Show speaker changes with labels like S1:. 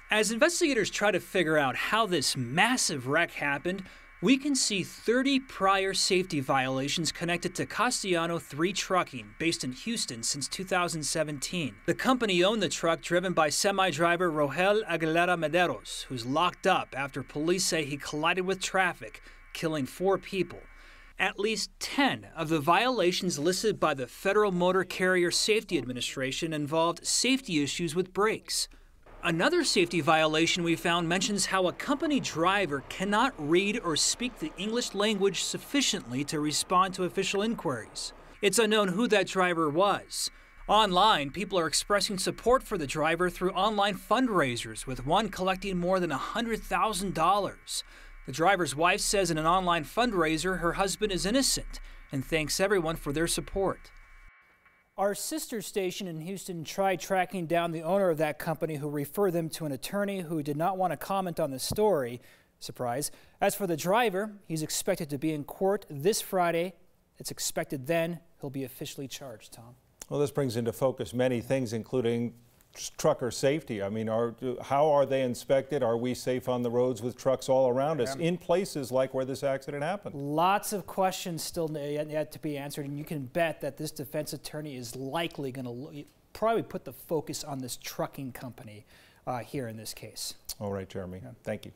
S1: As investigators try to figure out how this massive wreck happened, we can see 30 prior safety violations connected to Castellano 3 Trucking, based in Houston since 2017. The company owned the truck driven by semi-driver Rogel Aguilera Mederos, who's locked up after police say he collided with traffic, killing 4 people. At least 10 of the violations listed by the Federal Motor Carrier Safety Administration involved safety issues with brakes. Another safety violation we found mentions how a company driver cannot read or speak the English language sufficiently to respond to official inquiries. It's unknown who that driver was. Online, people are expressing support for the driver through online fundraisers, with one collecting more than $100,000. The driver's wife says in an online fundraiser her husband is innocent and thanks everyone for their support. Our sister station in Houston tried tracking down the owner of that company, who referred them to an attorney who did not want to comment on the story. Surprise. As for the driver, he's expected to be in court this Friday. It's expected then he'll be officially charged, Tom.
S2: Well, this brings into focus many things, including trucker safety. I mean, how are they inspected? Are we safe on the roads with trucks all around us in places like where this accident happened? Lots
S1: of questions still yet to be answered, and you can bet that this defense attorney is likely going to probably put the focus on this trucking company here in this case.
S2: All right, Jeremy. Yeah. Thank you.